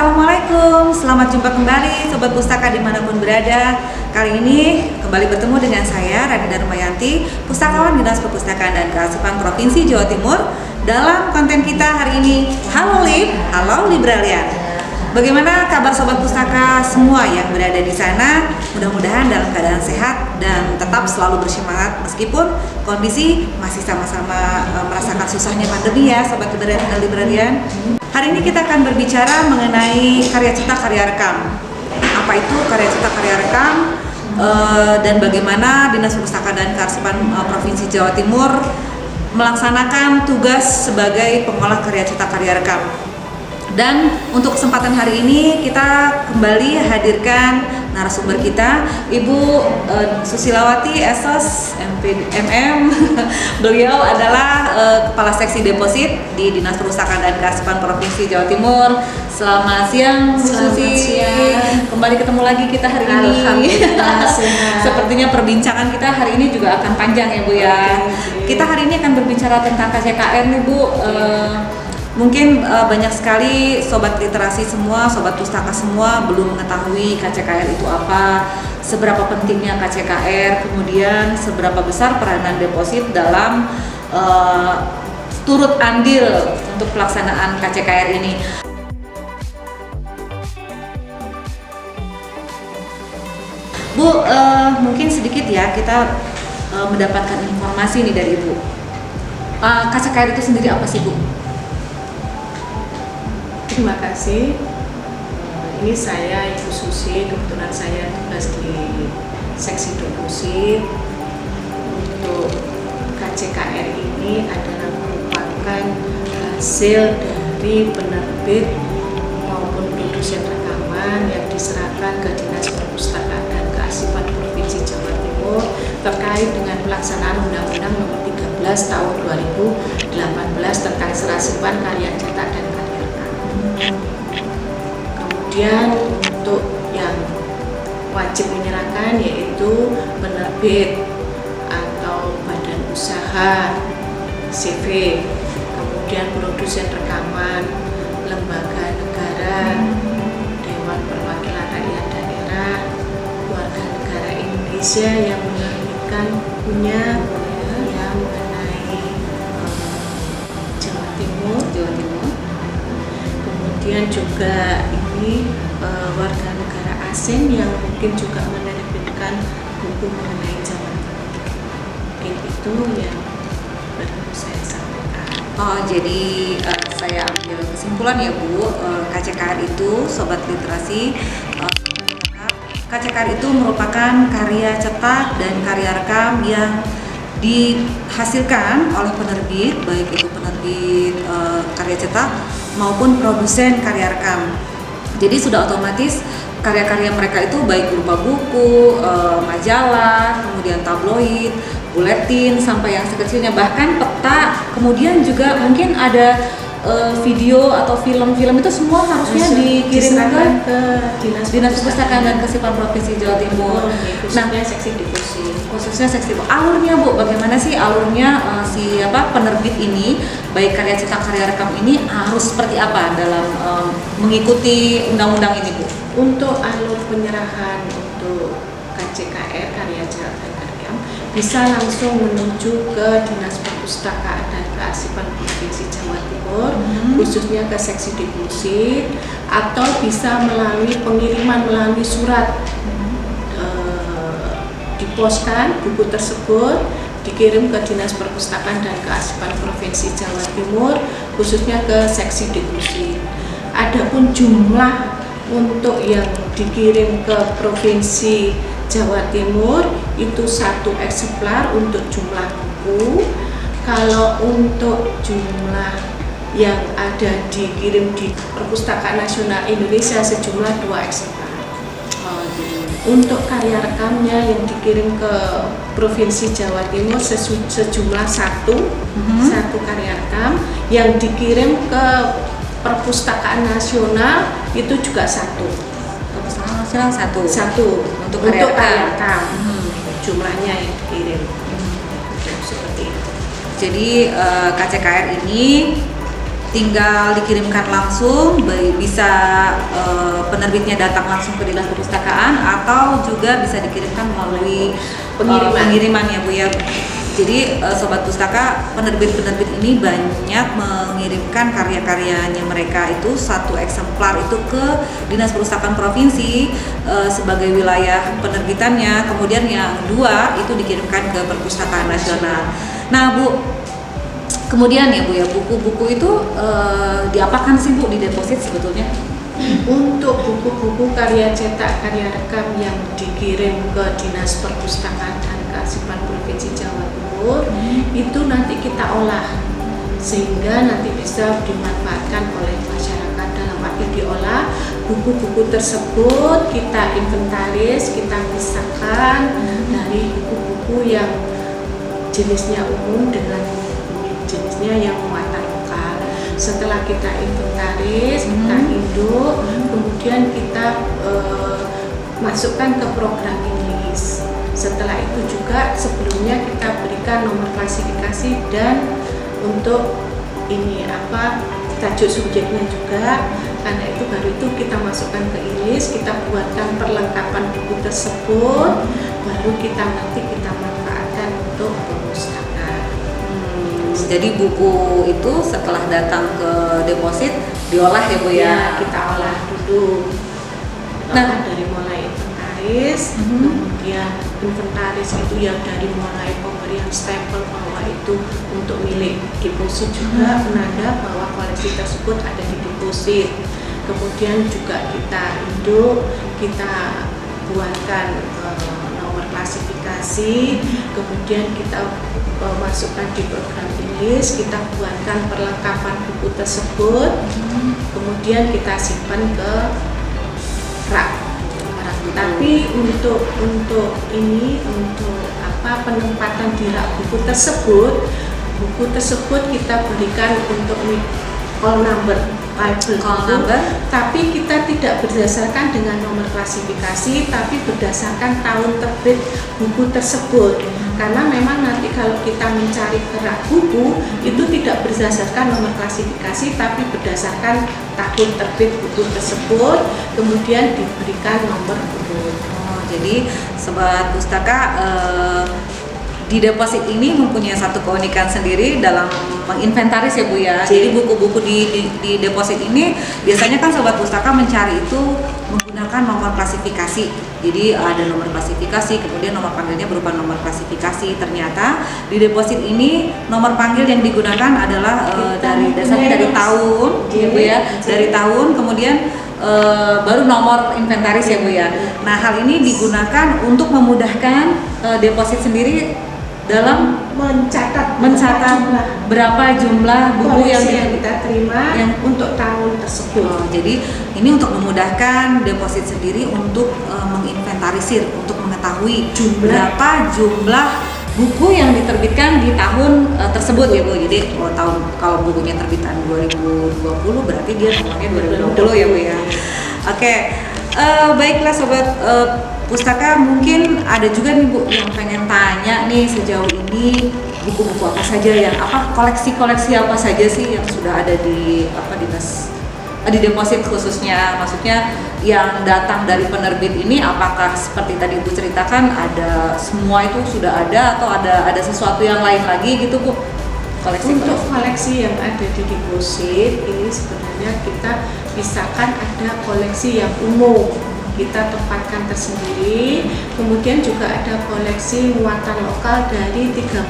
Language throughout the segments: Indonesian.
Assalamualaikum, selamat jumpa kembali Sobat Pustaka dimanapun berada. Kali ini kembali bertemu dengan saya, Radinda Rumayanti, Pustakawan Dinas Perpustakaan dan Kearsipan Provinsi Jawa Timur. Dalam konten kita hari ini, Halo Lib, Halo Librarian. Bagaimana kabar Sobat Pustaka semua yang berada di sana? Mudah-mudahan dalam keadaan sehat dan tetap selalu bersemangat meskipun kondisi masih sama-sama merasakan susahnya pandemi ya Sobat Librarian. Hari ini kita akan berbicara mengenai karya cetak karya rekam. Apa itu karya cetak karya rekam dan bagaimana Dinas Perpustakaan dan Kearsipan Provinsi Jawa Timur melaksanakan tugas sebagai pengolah karya cetak karya rekam. Dan untuk kesempatan hari ini kita kembali hadirkan narasumber kita, Ibu Susilawati Esos MM. Beliau adalah Kepala Seksi Deposit di Dinas Perpustakaan dan Kearsipan Provinsi Jawa Timur. Selamat siang, Bu Susi. Kembali ketemu lagi kita hari ini. Sepertinya perbincangan kita hari ini juga akan panjang ya Bu ya. Kita hari ini akan berbicara tentang KCKR nih Bu. Mungkin banyak sekali sobat literasi semua, sobat pustaka semua belum mengetahui KCKR itu apa, seberapa pentingnya KCKR, kemudian seberapa besar peranan deposit dalam turut andil untuk pelaksanaan KCKR ini. Bu, mungkin sedikit ya kita mendapatkan informasi nih dari Ibu. KCKR itu sendiri apa sih Bu? Terima kasih. Ini saya Ibu Susi, kebetulan saya tugas di Seksi Deposit. Untuk KCKR ini adalah merupakan hasil dari penerbit maupun produsen rekaman yang diserahkan ke Dinas Perpustakaan dan Kearsipan Provinsi Jawa Timur terkait dengan pelaksanaan Undang-Undang Nomor 13 Tahun 2018 tentang serasipan karya cetak dan karya rekam. Kemudian untuk yang wajib menyerahkan yaitu penerbit atau badan usaha CV, kemudian produsen rekaman, lembaga negara, Dewan Perwakilan Rakyat Daerah, warga negara Indonesia yang menerbitkan bukunya yang mengenai Jawa Timur. Kemudian juga ini warga negara asing yang mungkin juga menerbitkan buku mengenai Jawa Timur. Mungkin itu yang perlu saya sampaikan. Jadi saya ambil kesimpulan ya Bu, KCKR itu Sobat Literasi, KCKR itu merupakan karya cetak dan karya rekam yang dihasilkan oleh penerbit, baik itu penerbit karya cetak maupun produsen karya rekam. Jadi sudah otomatis karya-karya mereka itu baik berupa buku, majalah, kemudian tabloid, buletin, sampai yang sekecilnya bahkan peta, kemudian juga mungkin ada video atau film-film itu semua harusnya dikirimkan ke Dinas Perpustakaan dan Kearsipan Provinsi Jawa Timur. Khususnya Seksi Deposit. Khususnya Seksi alurnya Bu, bagaimana sih alurnya penerbit ini, baik karya cetak karya rekam ini harus seperti apa dalam mengikuti undang-undang ini Bu? Untuk alur penyerahan untuk KCKR karya cetak dan karya rekam bisa langsung menuju ke Dinas Perpustakaan dan Kearsipan Provinsi Jawa Timur, khususnya ke Seksi Deposit, atau bisa melalui pengiriman melalui surat. Diposkan buku tersebut dikirim ke Dinas Perpustakaan dan Kearsipan Provinsi Jawa Timur, khususnya ke Seksi Deposit. Adapun jumlah untuk yang dikirim ke Provinsi Jawa Timur itu 1 eksemplar untuk jumlah buku. Kalau untuk jumlah yang ada dikirim di Perpustakaan Nasional Indonesia sejumlah 2 eksemplar. Untuk karya rekamnya yang dikirim ke Provinsi Jawa Timur sejumlah 1 karya rekam, yang dikirim ke Perpustakaan Nasional itu juga 1. Perpustakaan Nasional 1 untuk karya rekam. Jumlahnya yang dikirim seperti itu. Jadi KCKR ini tinggal dikirimkan langsung, bisa penerbitnya datang langsung ke Dinas Perpustakaan atau juga bisa dikirimkan melalui pengiriman ya Bu ya. Jadi Sobat Pustaka, penerbit-penerbit ini banyak mengirimkan karya-karyanya mereka itu satu eksemplar itu ke Dinas Perpustakaan Provinsi sebagai wilayah penerbitannya, kemudian yang dua itu dikirimkan ke Perpustakaan Nasional. Nah Bu, kemudian ya Bu ya, buku-buku itu diapakan sih Bu, di deposit sebetulnya? Untuk buku-buku karya cetak, karya rekam yang dikirim ke Dinas Perpustakaan dan Kearsipan Provinsi Jawa Timur itu nanti kita olah sehingga nanti bisa dimanfaatkan oleh masyarakat. Dalam arti diolah, buku-buku tersebut kita inventaris, kita pisahkan dari buku-buku yang jenisnya umum dengan jenisnya yang muatan lokal. Setelah kita inventaris, kita induk, kemudian kita masukkan ke program INLIS. Setelah itu juga sebelumnya kita berikan nomor klasifikasi dan untuk ini tajuk subjeknya juga. Karena itu baru itu kita masukkan ke INLIS, kita buatkan perlengkapan buku tersebut, baru nanti kita manfaatkan untuk perpustakaan. Jadi buku itu setelah datang ke deposit diolah ya Bu ya? Ya, kita olah dulu. Nah, dari mulai inventaris, kemudian inventaris itu yang dari mulai pemberian stempel bahwa itu untuk milik deposit juga, penanda bahwa koleksi tersebut ada di deposit. Kemudian juga kita induk, kita buatkan nomor klasifikasi, kemudian kita masukkan di program INLIS, kita buatkan perlengkapan buku tersebut, kemudian kita simpan ke rak. Tapi untuk penempatan di rak buku tersebut kita berikan untuk call number, tapi kita tidak berdasarkan dengan nomor klasifikasi, tapi berdasarkan tahun terbit buku tersebut. Karena memang nanti kalau kita mencari kerak buku itu tidak berdasarkan nomor klasifikasi, tapi berdasarkan tahun terbit buku tersebut, kemudian diberikan nomor urut. Jadi Sobat Pustaka, di deposit ini mempunyai satu keunikan sendiri dalam menginventaris ya Bu ya. Jadi buku-buku di deposit ini biasanya kan Sobat Pustaka mencari itu menggunakan nomor klasifikasi. Jadi ada nomor klasifikasi, kemudian nomor panggilnya berupa nomor klasifikasi. Ternyata di deposit ini nomor panggil yang digunakan adalah dasarnya dari tahun, ya Bu ya, dari tahun, kemudian baru nomor inventaris ya Bu ya. Nah, hal ini digunakan untuk memudahkan deposit sendiri dalam mencatat berapa jumlah buku yang kita terima yang untuk tahun tersebut. Jadi ini untuk memudahkan deposit sendiri untuk menginventarisir, untuk mengetahui berapa jumlah buku yang diterbitkan di tahun tersebut ya Bu. Jadi kalau bukunya terbitan 2020 berarti dia nomornya 2020 ya Bu ya. Oke. Baiklah Sobat Pustaka, mungkin ada juga nih Bu yang pengen tanya nih, sejauh ini buku-buku apa saja yang koleksi-koleksi apa saja sih yang sudah ada di di deposit khususnya, maksudnya yang datang dari penerbit ini, apakah seperti tadi Ibu ceritakan ada semua itu sudah ada atau ada sesuatu yang lain lagi gitu Bu? Untuk koleksi yang ada di deposit ini sebenarnya kita pisahkan, ada koleksi yang umum kita tempatkan tersendiri, kemudian juga ada koleksi muatan lokal dari 38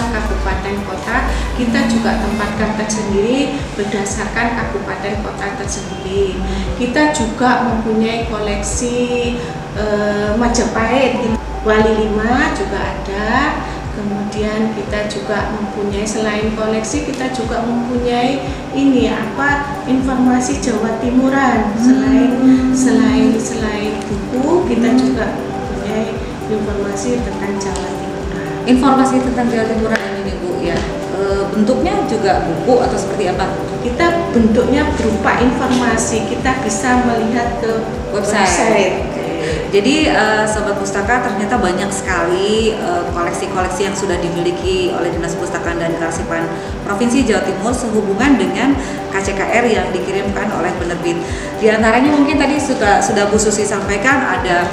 kabupaten kota, kita juga tempatkan tersendiri berdasarkan kabupaten kota tersendiri. Kita juga mempunyai koleksi Majapahit, Wali 5 juga ada. Kemudian kita juga mempunyai, selain koleksi kita juga mempunyai informasi Jawa Timuran. Selain buku kita juga mempunyai informasi tentang Jawa Timuran. Informasi tentang Jawa Timuran ini Bu ya, bentuknya juga buku atau seperti apa? Kita bentuknya berupa informasi, kita bisa melihat ke website. jadi Sobat Pustaka ternyata banyak sekali koleksi-koleksi yang sudah dimiliki oleh Dinas Perpustakaan dan Kearsipan Provinsi Jawa Timur sehubungan dengan KCKR yang dikirimkan oleh penerbit. Di antaranya mungkin tadi sudah Bu Susi sampaikan ada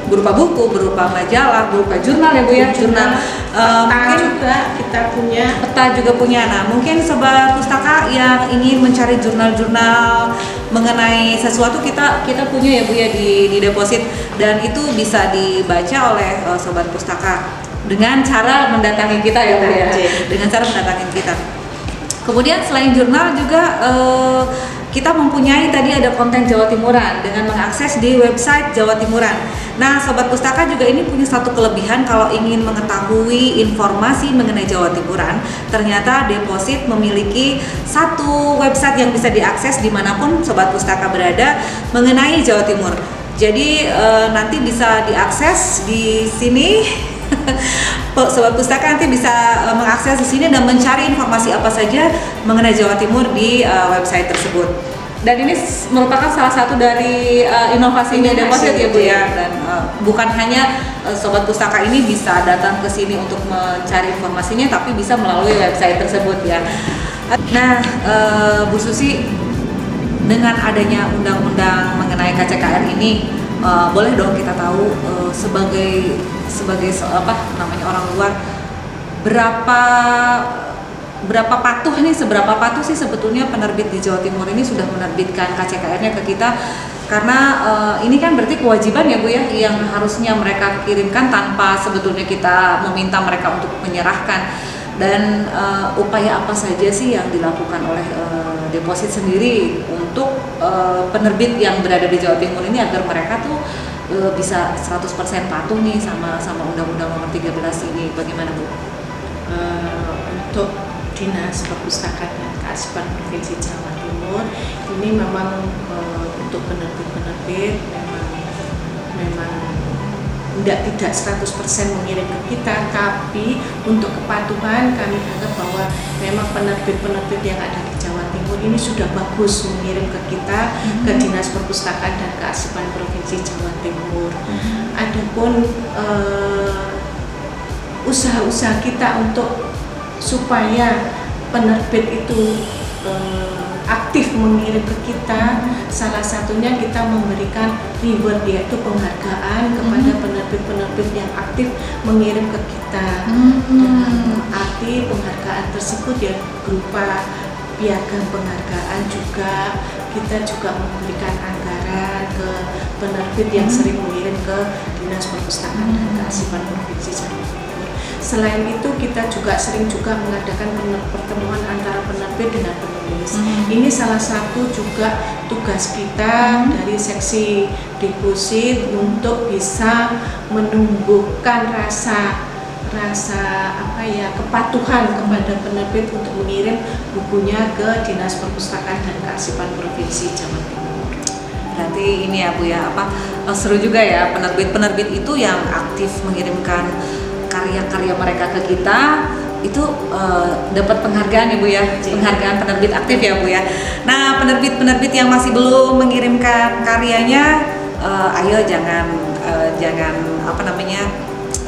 berupa buku, berupa majalah, berupa jurnal ya Bu ya, jurnal. Peta juga kita punya. Peta juga punya. Nah, mungkin Sobat Pustaka yang ingin mencari jurnal-jurnal mengenai sesuatu kita punya ya Bu ya di deposit, dan itu bisa dibaca oleh Sobat Pustaka dengan cara mendatangi kita ya Bu ya, dengan cara mendatangi kita. Kemudian selain jurnal juga kita mempunyai tadi ada konten Jawa Timuran dengan mengakses di website Jawa Timuran. Nah, Sobat Pustaka juga ini punya satu kelebihan kalau ingin mengetahui informasi mengenai Jawa Timuran. Ternyata Deposit memiliki satu website yang bisa diakses dimanapun Sobat Pustaka berada mengenai Jawa Timur. Jadi nanti bisa diakses di sini. Sobat Pustaka nanti bisa mengakses di sini dan mencari informasi apa saja mengenai Jawa Timur di website tersebut. Dan ini merupakan salah satu dari inovasinya Deposit ya Bu ya. Dan bukan hanya Sobat Pustaka ini bisa datang ke sini untuk mencari informasinya, tapi bisa melalui website tersebut ya. Nah, Bu Susi, dengan adanya undang-undang mengenai KCKR ini, boleh dong kita tahu sebagai orang luar berapa patuh nih, seberapa patuh sih sebetulnya penerbit di Jawa Timur ini sudah menerbitkan KCKR-nya ke kita, karena ini kan berarti kewajiban ya Bu ya yang harusnya mereka kirimkan tanpa sebetulnya kita meminta mereka untuk menyerahkan. Dan upaya apa saja sih yang dilakukan oleh Deposit sendiri untuk penerbit yang berada di Jawa Timur ini agar mereka tuh bisa 100% patuh nih sama Undang-Undang Nomor 13 ini, bagaimana Bu? Untuk Dinas Perpustakaan dan Kearsipan Provinsi Jawa Timur ini memang untuk penerbit-penerbit memang tidak 100% mengirim ke kita, tapi untuk kepatuhan kami anggap bahwa memang penerbit-penerbit yang ada di Jawa Timur ini sudah bagus mengirim ke kita, ke Dinas Perpustakaan dan Kearsipan Provinsi Jawa Timur. Adapun usaha-usaha kita untuk supaya penerbit itu aktif mengirim ke kita, salah satunya kita memberikan reward, yaitu penghargaan kepada penerbit-penerbit yang aktif mengirim ke kita. Dalam arti penghargaan tersebut ya berupa piagam penghargaan, juga kita juga memberikan anggaran ke penerbit yang sering mengirim ke Dinas Perpustakaan dan Kearsipan Provinsi Jawa Timur. Selain itu kita juga sering mengadakan pertemuan antara penerbit dengan penulis. Ini salah satu juga tugas kita dari seksi Deposit untuk bisa menumbuhkan rasa kepatuhan kepada penerbit untuk mengirim bukunya ke Dinas Perpustakaan dan Kearsipan Provinsi Jawa Timur. Berarti ini ya Bu ya, seru juga ya penerbit-penerbit itu yang aktif mengirimkan karya-karya mereka ke kita itu dapat penghargaan ya Bu ya, penghargaan penerbit aktif ya Bu ya. Nah, penerbit-penerbit yang masih belum mengirimkan karyanya, ayo jangan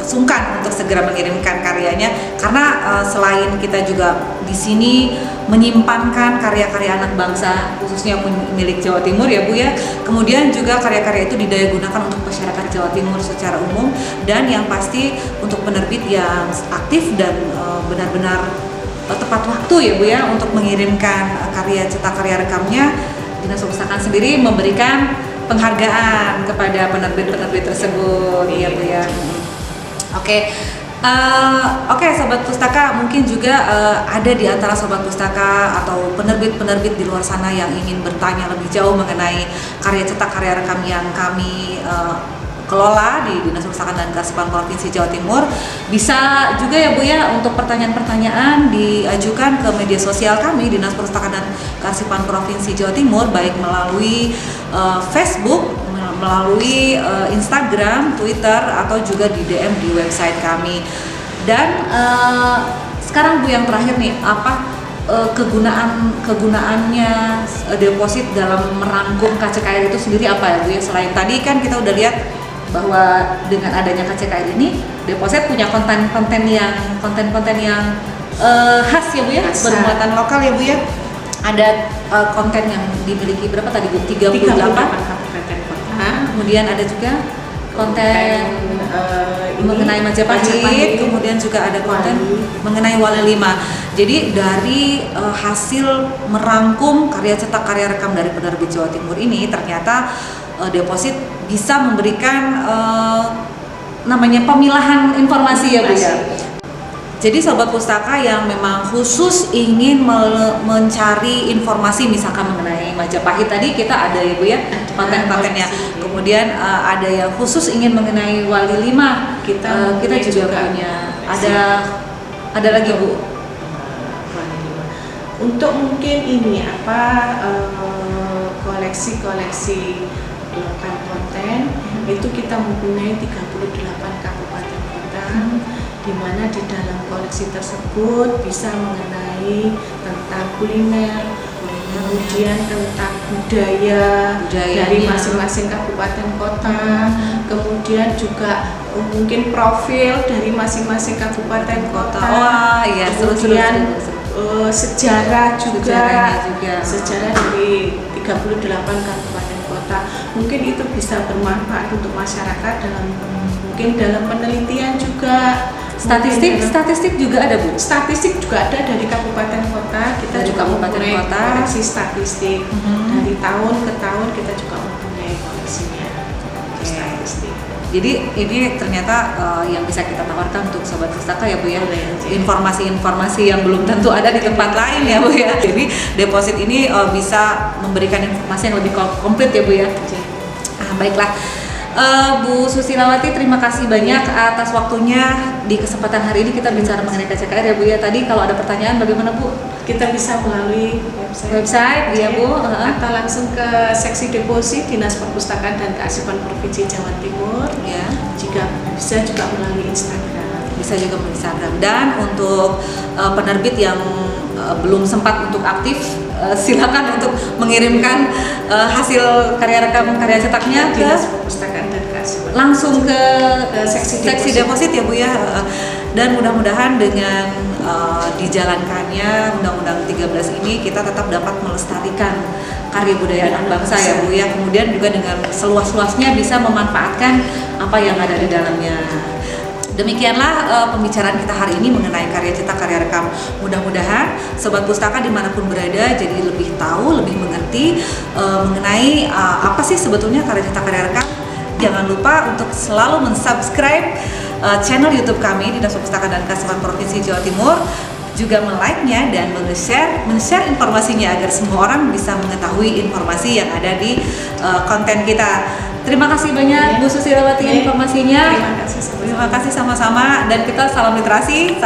sungkan untuk segera mengirimkan karyanya, karena selain kita juga di sini menyimpankan karya-karya anak bangsa khususnya milik Jawa Timur ya Bu ya, kemudian juga karya-karya itu didaya gunakan untuk masyarakat Jawa Timur secara umum, dan yang pasti untuk penerbit yang aktif dan benar-benar tepat waktu ya Bu ya untuk mengirimkan karya cetak karya rekamnya, Dinas Perpustakaan sendiri memberikan penghargaan kepada penerbit-penerbit tersebut ya Bu ya. Oke, Sobat Pustaka, mungkin juga ada di antara Sobat Pustaka atau penerbit-penerbit di luar sana yang ingin bertanya lebih jauh mengenai karya cetak karya rekam yang kami kelola di Dinas Perpustakaan dan Kearsipan Provinsi Jawa Timur. Bisa juga ya Bu ya untuk pertanyaan-pertanyaan diajukan ke media sosial kami Dinas Perpustakaan dan Kearsipan Provinsi Jawa Timur, baik melalui Facebook, melalui Instagram, Twitter, atau juga di DM di website kami. Dan sekarang Bu yang terakhir nih, kegunaannya deposit dalam merangkum KCKR itu sendiri apa ya Bu ya? Selain tadi kan kita udah lihat bahwa dengan adanya KCKR ini deposit punya konten-konten yang khas ya Bu ya, bermuatan lokal ya Bu ya. Ada konten yang dimiliki berapa tadi Bu? 38 kabupaten kota. Kemudian ada juga konten mengenai Majapahit, kemudian juga ada konten mengenai Wali 5. Jadi dari hasil merangkum karya cetak karya rekam dari Penerbit Jawa Timur ini ternyata deposit bisa memberikan namanya pemilahan informasi ya Bu ya. Jadi sobat pustaka yang memang khusus ingin mencari informasi misalkan mengenai Majapahit tadi kita ada ya Bu ya konten-kontennya. Kemudian ada yang khusus ingin mengenai Wali 5 kita juga punya. Ada lagi Bu. Untuk mungkin ini koleksi-koleksi konten itu kita mempunyai 38 kabupaten kota. Di mana di dalam koleksi tersebut bisa mengenai tentang kuliner, kemudian tentang budaya dari masing-masing kabupaten kota, kemudian juga mungkin profil dari masing-masing kabupaten kota. Wah, iya, kemudian sejarah juga, sejarah dari 38 kabupaten kota. Mungkin itu bisa bermanfaat untuk masyarakat dalam penelitian juga. Statistik juga ada Bu. Statistik juga ada dari kabupaten kota. Kita juga mempunyai koleksi statistik. Dari tahun ke tahun kita juga mempunyai koleksinya. Statistik. Jadi ini ternyata yang bisa kita tawarkan untuk sobat pustaka ya Bu ya. Informasi-informasi yang belum tentu ada di tempat lain ya Bu ya. Jadi deposit ini bisa memberikan informasi yang lebih komplit ya Bu ya. Baiklah. Bu Susilawati, terima kasih banyak atas waktunya di kesempatan hari ini kita bicara mengenai KCKR ya Bu ya. Tadi kalau ada pertanyaan bagaimana Bu? Kita bisa melalui website ya Bu, atau langsung ke seksi deposit Dinas Perpustakaan dan Kearsipan Provinsi Jawa Timur. Ya. Jika bisa juga melalui Instagram. Bisa juga melalui Instagram. Dan untuk penerbit yang belum sempat untuk aktif, silakan untuk mengirimkan hasil karya rekam karya cetaknya ke Dinas Perpustakaan dan Kearsipan. Langsung ke seksi deposit ya Bu ya. Dan mudah-mudahan dengan dijalankannya Undang-Undang 13 ini kita tetap dapat melestarikan karya budaya anak bangsa ya Bu ya. Kemudian juga dengan seluas-luasnya bisa memanfaatkan apa yang ada di dalamnya. Demikianlah pembicaraan kita hari ini mengenai karya cetak karya rekam. Mudah-mudahan sobat pustaka dimanapun berada jadi lebih tahu, lebih mengerti mengenai apa sih sebetulnya karya cetak karya rekam. Jangan lupa untuk selalu mensubscribe channel YouTube kami Dinas Perpustakaan dan Kearsipan Provinsi Jawa Timur, juga like-nya dan men-share informasinya agar semua orang bisa mengetahui informasi yang ada di konten kita. Terima kasih banyak Bu Susilawati informasinya. Terima kasih sama-sama dan kita salam literasi